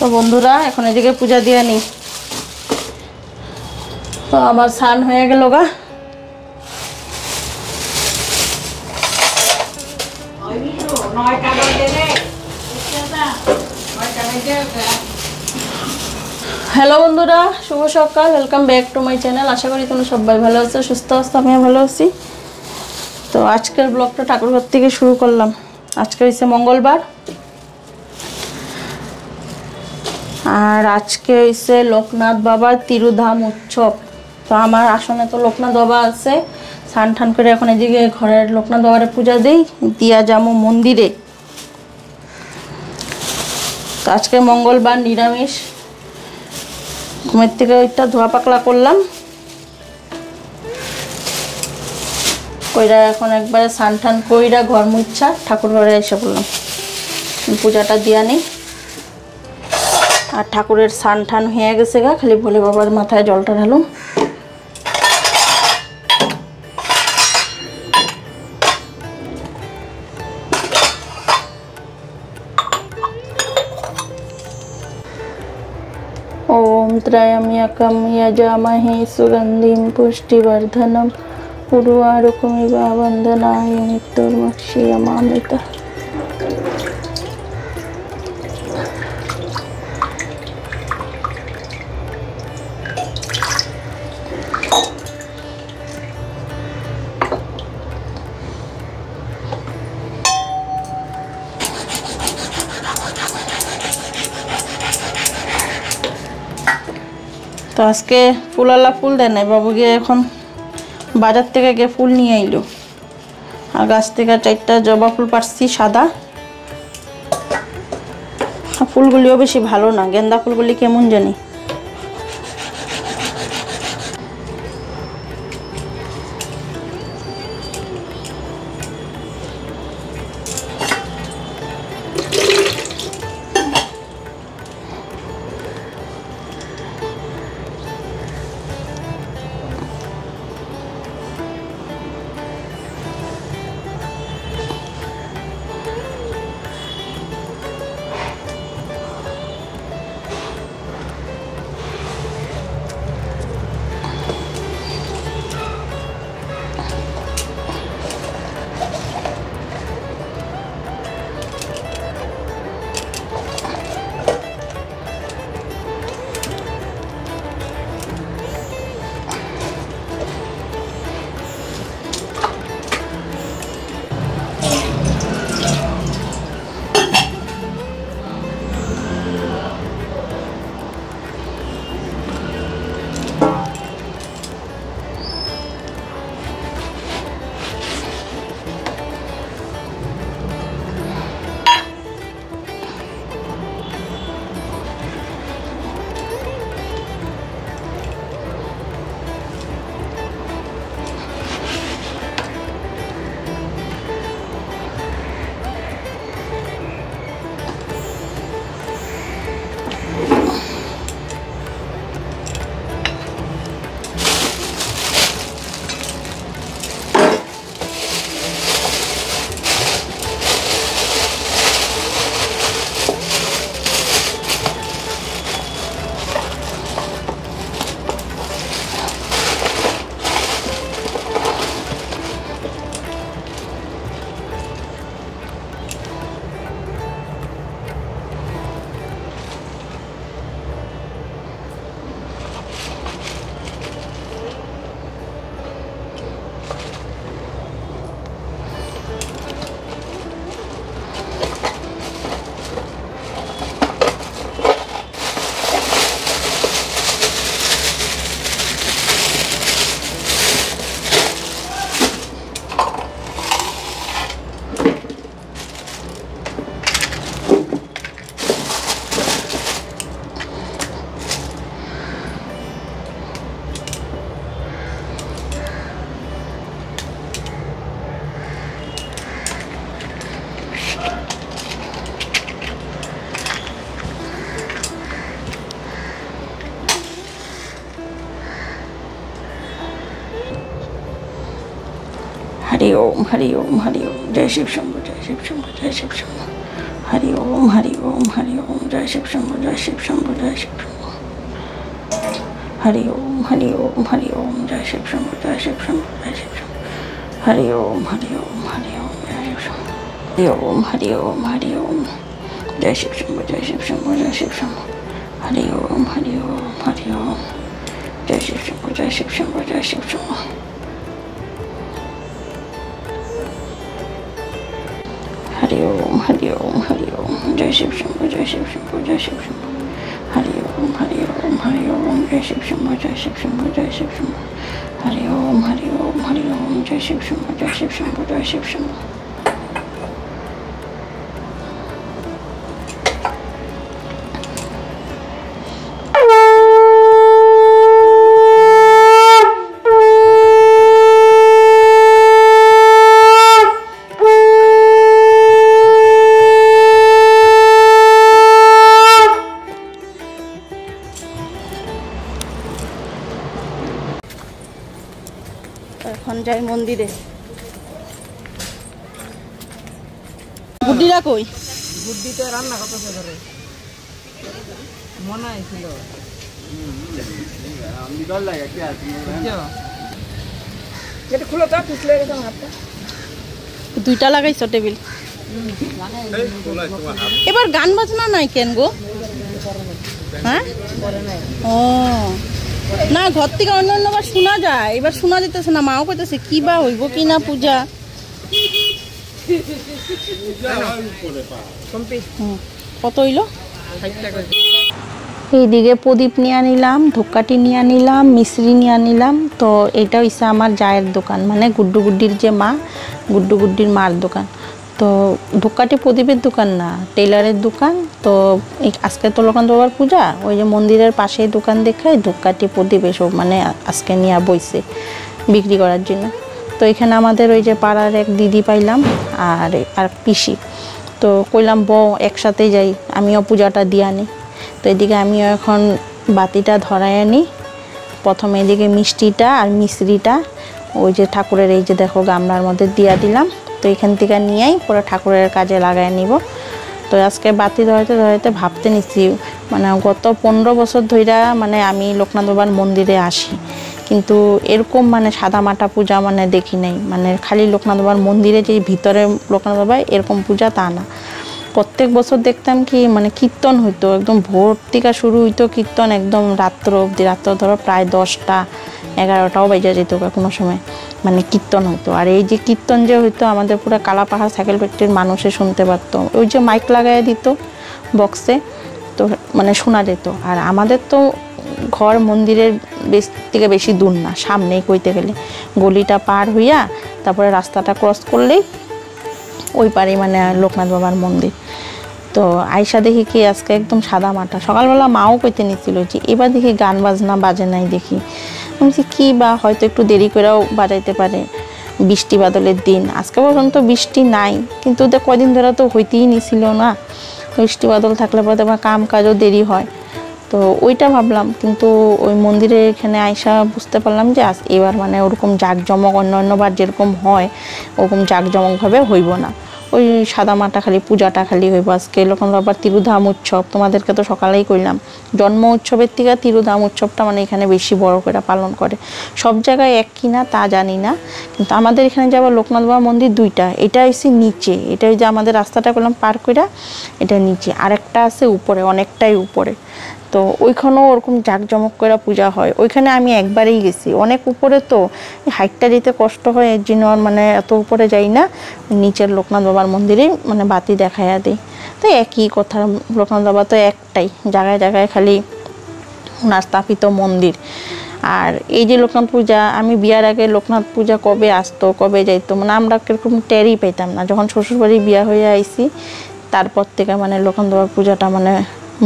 তো বন্ধুরা এখন এদিকে পূজা দিয়ে নি। তো আমার স্নান হয়ে গেল গা। হ্যালো বন্ধুরা, শুভ সকাল, welcome back to my channel. আশা করি তোমরা সবাই ভালো আছো, সুস্থ আছো, আমিও ভালো আছি। তো আজকের ব্লগটা ঠাকুরঘর থেকে শুরু করলাম। আজকে হচ্ছে মঙ্গলবার, আর আজকে হচ্ছে লোকনাথ বাবার তিরুধাম উৎসব। তো আমার আসনে তো লোকনাথ বাবা আছে। স্নান টান করে এখন এদিকে ঘরের লোকনাথ বাবার পূজা দিই, দিয়া যাবো মন্দিরে। তো আজকে মঙ্গলবার, নিরামিষ। ঘুমের থেকে ওইটা ধোয়া পাকলা করলাম, কইরা এখন একবারে স্নান টান কইরা ঘর মুচ্ছা ঠাকুর ঘরে এসে পড়লাম। পূজাটা দিয়া নেই, আর ঠাকুরের স্নান টান হয়ে গেছে গা, খালি ভোলে বাবার মাথায় জলটা ঢালুম। ओम त्रयम्बकं यजामहे सुगन्धिं पुष्टिवर्धनम् उर्वारुकमिव वन्दनाय मृत्युर्मुक्षीयमामृता। তো আজকে ফুলওয়ালা ফুল দেয় নাই বাবু, গিয়ে এখন বাজার থেকে গিয়ে ফুল নিয়ে আইলো। আর গাছ থেকে 4টা জবা ফুল পাচ্ছি সাদা। ফুলগুলিও বেশি ভালো না, গেন্দা ফুলগুলি কেমন জানি। हरि ओम हरि ओम हरि ओम। जय शिव शंभु, जय शिव शंभु, जय शिव शंभु। हरि ओम हरि ओम हरि ओम जय शिव शंभो जय शिव शंभो जय शिव शंभो हरि ओम हरि ओम हरि ओम जय शिव शंभो जय शिव शंभो जय शिव शंभो हरि ओम हरि ओम हरि ओम जय शिव शंभो हरि ओम हरि ओम हरि ओम जय शिव शंभो जय शिव शंभो जय शिव शंभो हरि ओम हरि ओम हरि ओम जय शिव शंभो जय शिव शंभो जय शिव शंभो हरि ओम हरि ओम हरि ओम जय शिव शंभो जय शिव शंभो जय शिव शंभो हरि ओम हरि ओम हरि ओम जय शिव शंभो जय शिव शंभो जय शिव शंभो हरि ओम हरि ओम हरि ओम जय शिव शंभो जय शिव शंभो जय शिव शंभो এখন যাই মন্দিরে বুদ্ধিরা কই বুদ্ধিতে রান্না করতেছে ধরে মনে হয়েছিল যেটা খুলে তো পিছলে গেছে আমার হাতটা দুইটা লাগাইছো টেবিল এবার গান বাজনা নাই কেন গো হ্যাঁ ও না ঘর থেকে অন্য অন্যবার শোনা যায় এবার শোনা যেতেছে না মাও কইতেছে কি বা হইব কি না পূজা কত হইলো এইদিকে প্রদীপ নিয়ে নিলাম ধূপকাঠি নিয়ে নিলাম মিশ্রি নিয়ে নিলাম তো এটা হইছে আমার জায়ের দোকান মানে গুড্ডু গুড্ডির যে মা গুড্ডু গুড্ডির মার দোকান তো ধূপকাঠি প্রদীপের দোকান না টেলারের দোকান তো আজকে তো লোকনাথ বাবার পূজা ওই যে মন্দিরের পাশেই দোকান দেখায় ধূপকাঠি প্রদীপ এসব মানে আজকে নিয়ে বইছে বিক্রি করার জন্য তো এখানে আমাদের ওই যে পাড়ার এক দিদি পাইলাম আর পিসি তো কইলাম বউ একসাথে যাই আমিও পূজাটা দিয়ে আনি তো এদিকে আমিও এখন বাতিটা ধরাই আনি প্রথমে এদিকে মিষ্টিটা আর মিশ্রিটা ওই যে ঠাকুরের এই যে দেখো গামলার মধ্যে দিয়া দিলাম তো এখান থেকে নিয়েই পুরো ঠাকুরের কাজে লাগাই নিব তো আজকে বাতি ধরাইতে ধরাইতে ভাবতে নিছি মানে গত 15 বছর ধইরা মানে আমি লোকনাথ বাবার মন্দিরে আসি কিন্তু এরকম মানে সাদা মাটা পূজা মানে দেখি নাই মানে খালি লোকনাথ বাবার মন্দিরে যে ভিতরে লোকনাথ বাবা এরকম পূজা তা না প্রত্যেক বছর দেখতাম কি মানে কীর্তন হইতো একদম ভোর থেকে শুরু হইতো কীর্তন একদম রাত্র অবধি রাত্র ধরো প্রায় 10টা 11টাও বেজে যেত কোনো সময় মানে কীর্তন হইতো আর এই যে কীর্তন যে হইতো আমাদের পুরো কালাপাহাড় সাইকেল ফ্যাক্টরির মানুষে শুনতে পারতো ওই যে মাইক লাগাই দিত বক্সে তো মানে শোনা যেত আর আমাদের তো ঘর মন্দিরের থেকে বেশি দূর না সামনেই কইতে গেলে গলিটা পার হইয়া তারপরে রাস্তাটা ক্রস করলেই ওই পারেই মানে লোকনাথ বাবার মন্দির তো আয়সা দেখি কি আজকে একদম সাদা মাটা সকালবেলা মাও কইতে নিছিল যে এবার দেখি গান বাজনা বাজে নাই দেখি আমি কি বা হয়তো একটু দেরি করেও বাজাইতে পারে বৃষ্টি বাদলের দিন আজকে পর্যন্ত বৃষ্টি নাই কিন্তু ওদের কদিন ধরে তো হইতেই নিছিল না বৃষ্টি বাদল থাকলে পরে আমার কাম কাজও দেরি হয় তো ওইটা ভাবলাম কিন্তু ওই মন্দিরে এখানে আয়সা বুঝতে পারলাম যে এবার মানে ওরকম জাঁকজমক অন্যবার যেরকম হয় ওরকম জাঁকজমকভাবে হইব না ওই সাদা মাটা খালি পূজাটা খালি হইব আজকে লোকনাথ বাবার তিরুধাম উৎসব তোমাদেরকে তো সকালেই কইলাম জন্ম উৎসবের থেকে তিরুধাম উৎসবটা মানে এখানে বেশি বড় করে পালন করে সব জায়গায় এক কিনা তা জানি না কিন্তু আমাদের এখানে যে আবার লোকনাথ বাবার মন্দির দুইটা এটা হচ্ছে নিচে এটা যে আমাদের রাস্তাটা করলাম পার করে এটা নিচে আরেকটা আছে উপরে অনেকটাই উপরে তো ওইখানেও ওরকম জাঁকজমক করে পূজা হয় ওইখানে আমি একবারেই গেছি অনেক উপরে তো হাইটটা যেতে কষ্ট হয় এর জন্য মানে এত উপরে যাই না নিচের লোকনাথ বাবার মন্দিরে মানে বাতি দেখাইয়া দিই তো একই কথা লোকনাথ বাবা তো একটাই জায়গায় জায়গায় খালি ওনার স্থাপিত মন্দির আর এই যে লোকনাথ পূজা আমি বিয়ার আগে লোকনাথ পূজা কবে আসতো কবে যাইতো মানে আমরা কিরকম টেরই পেতাম না যখন শ্বশুরবাড়ি বিয়া হয়ে আইছি তারপর থেকে মানে লোকনাথ বাবার পূজাটা মানে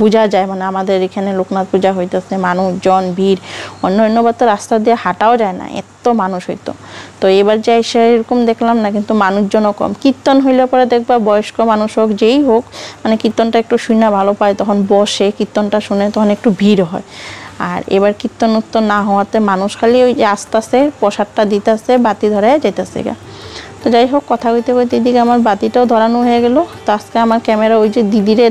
বোঝা যায় মানে আমাদের এখানে লোকনাথ পূজা হইতেছে মানুষজন ভিড় অন্যবার তো রাস্তা দিয়ে হাঁটাও যায় না এত মানুষ হইতো তো এবার যাই সেরকম দেখলাম না কিন্তু মানুষজনও কম কীর্তন হইলে পরে দেখবা বয়স্ক মানুষ হোক যেই হোক মানে কীর্তনটা একটু শুনে ভালো পায় তখন বসে কীর্তনটা শুনে তখন একটু ভিড় হয় আর এবার কীর্তন উত্তর না হওয়াতে মানুষ খালি ওই যে আস্তে আস্তে প্রসাদটা দিতেছে বাতি ধরে যেতেছে গা তো যাই হোক, কথা কইতে কইতে এদিকে আমার বাতিটাও ধরানো হয়ে গেল। তো আজকে আমার ক্যামেরা ওই যে দিদিরে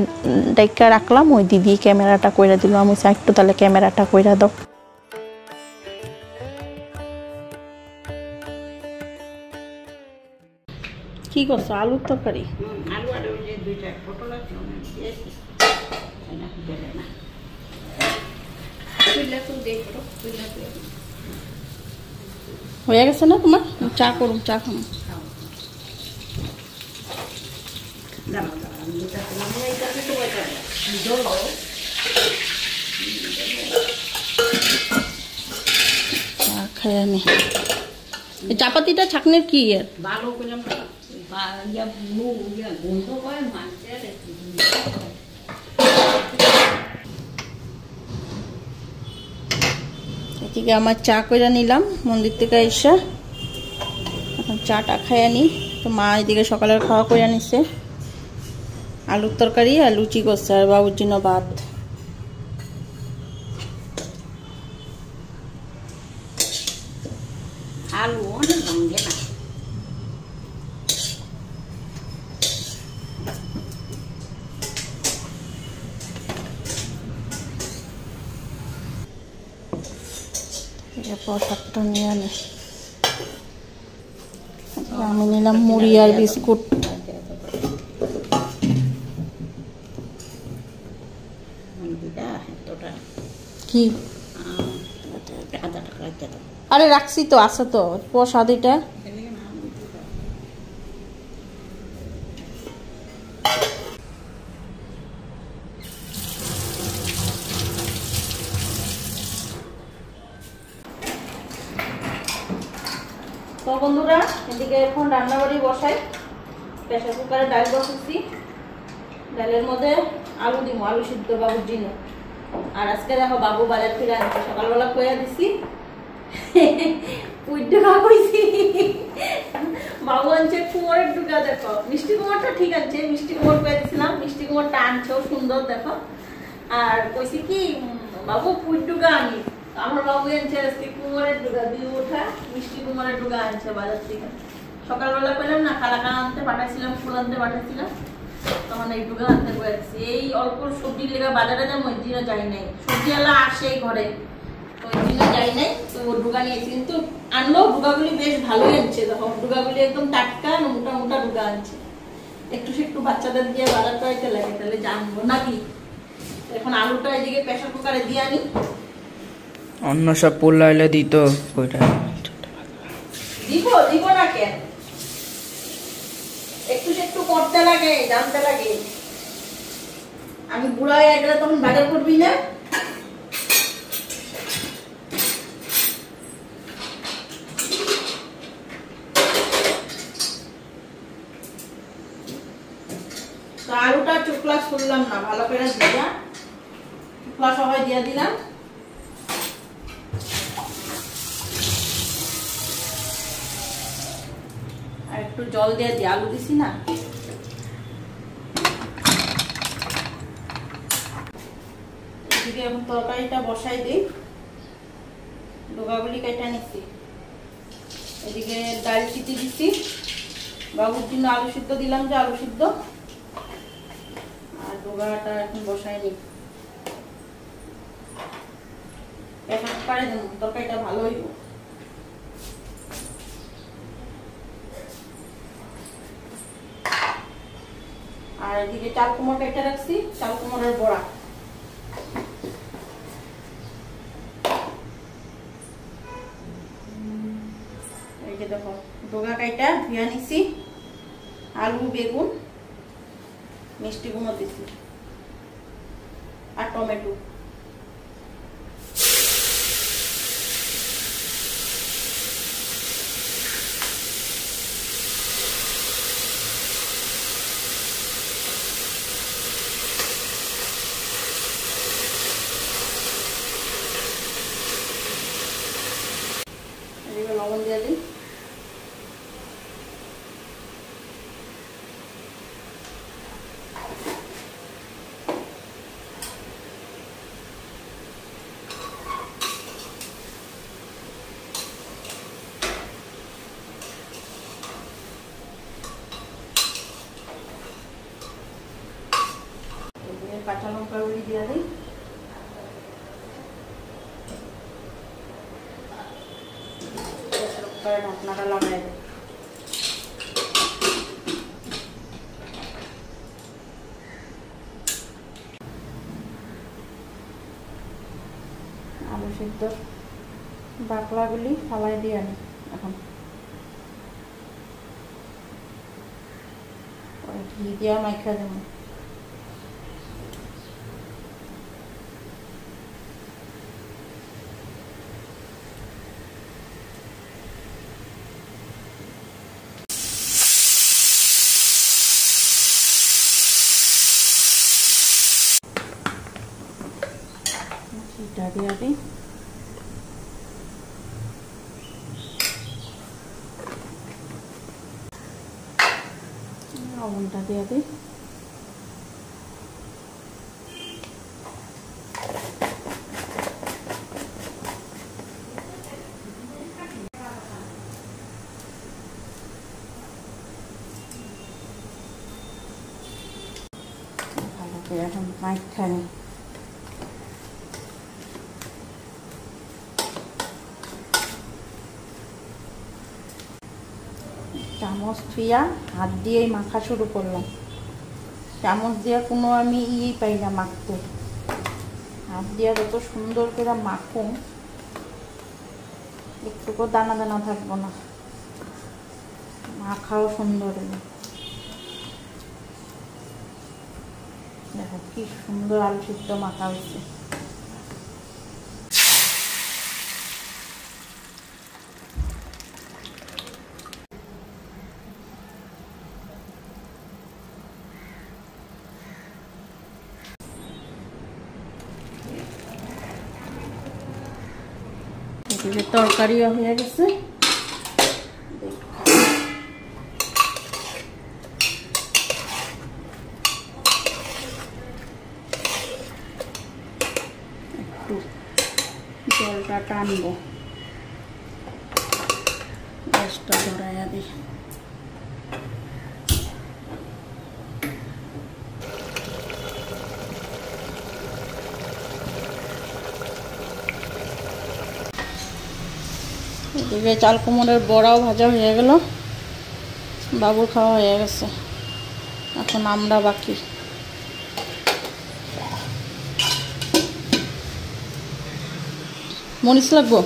ডাইকা রাখলাম, ওই দিদি ক্যামেরাটা কইরা দিল। আমি একটু তাহলে ক্যামেরাটা কইরা দাও। কি করছো? আলুর তরকারি? আলু আর ওই যে দুইটা পটল আছে দিয়েছি না বেলে না হয়ে গেছে না তোমার? চা করুন, চা খাম। চা খাই আমি। এই চাপাতিটা ছাকনের কি এর? ভালো করলাম না গন্ধ করে মানছে এদিকে আমার চা কইরা নিলাম মন্দির থেকে এসে। এখন চাটা খাইয়া নি। তো মা এদিকে সকালের খাওয়া কইরা নিছে, আলুর তরকারি আর লুচি করছে, আর বাবুর জন্য ভাত। আলু অনেক ভাঙে না প্রসাদটা নিয়ে আনি। আমি নিলাম মুড়ি আর বিস্কুট। কি আরে রাখছি তো, আছে তো প্রসাদ। এটা তো বন্ধুরা, এদিকে এখন রান্নাবাড়ি বসাই। প্রেসার কুকারে ডাল বসাচ্ছি। ডালের মধ্যে আলু দিব, আলু সিদ্ধ বাবুর জন্য। আর আজকে দেখো বাবু বাজার ফিরে আনছে, সকালবেলা কইয়া দিছি পুইডা কইছি। বাবু আনছে কুমোরের ডুগা। দেখো মিষ্টি কুমোরটা ঠিক আছে, মিষ্টি কুমোর কইয়া দিছিলাম, মিষ্টি কুমোরটা আনছেও সুন্দর দেখো। আর কইছি কি বাবু পুইডুগা আনি। আমার বাবু আনছে আজকে কুমোরের ডুগা দিয়ে ওঠা, মিষ্টি কুমোরের ডুগা আনছে বাজার থেকে। সকালবেলা কইলাম না কালাকা আনতে পাঠাইছিলাম, ফুল আনতে পাঠাইছিলাম, তখন এই ডুগা আনতে কয়েছি। এই অল্প সবজির লেগে বাজারে যাবো, ওই দিনও যাই নাই। সবজিওয়ালা আসে ঘরে, ওই দিনও যাই নাই। তো ডুগা নিয়েছি, কিন্তু আনলো ডুগাগুলি বেশ ভালোই আনছে। দেখো ডুগাগুলি একদম টাটকা মোটা মোটা ডুগা আনছে। একটু একটু বাচ্চাদের দিয়ে বাজার করাইতে লাগে, তাহলে জানবো নাকি। এখন আলুটা এদিকে প্রেসার কুকারে দিয়ে আনি। অন্য সব পোলা এলে দিত কইটা দিব দিব না কেন, একটু একটু করতে লাগে, জানতে লাগে। আমি বুড়া হয়ে গেলে তখন বাজার করবি না। আলুটা চুকলা করলাম না, ভালো করে দিয়া চুকলা সবাই দিয়ে দিলাম। আর একটু জল দিয়ে দিই, আলু দিছি না। এদিকে এখন তরকারিটা বসাই দিই। ডোগাগুলি কেটে নিচ্ছি। এদিকে ডাল চিটি দিচ্ছি, বাবুর জন্য আলু সিদ্ধ দিলাম, যে আলু সিদ্ধ। আর ডোগাটা এখন বসাই নিই। এখন পারে দেবো, তরকারিটা ভালো হইব। আর এদিকে চাল কুমড় কেটে রাখছি, চাল কুমড়ের বড়া। এই যে দেখো ডোগা কাইটা ধুয়া নিছি, আলু বেগুন মিষ্টি কুমড় দিছি আর টমেটো। লবণ দিয়ে দিই। একবারে ঢাকনাটা লাগাই দেয়। আলু সিদ্ধ বাকলাগুলি ফালাই দিয়ে আনি এখন, ঘি দিয়া মাইখা দেবো। ঘিটা দিয়া দিই, লবণটা দিয়ে দিই, ভালো করে এখন মাইখা নিই। চামচ থুইয়া হাত দিয়েই মাখা শুরু করলাম। চামচ দিয়ে কোনো আমি পাই না মাখতে, হাত দিয়ে যত সুন্দর করে মাখুম একটুকু দানা দানা থাকবো না, মাখাও সুন্দর। দেখো কি সুন্দর আলু সিদ্ধ মাখা হয়েছে। এদিকে তরকারিও হয়ে গেছে, একটু জলটা টানবো, গ্যাসটা ধরাইয়া দিই। এদিকে চাল কুমড়োর বড়াও ভাজা হয়ে গেল, বাবুর খাওয়া হয়ে গেছে, এখন আমরা বাকি। মরিচ লাগবো?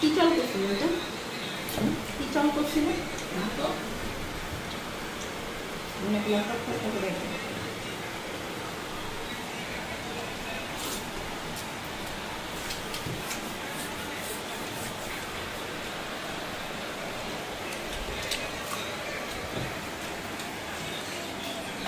কি চাল করছিল এটা? কি চাল করছিল? অনেক লঙ্কা করে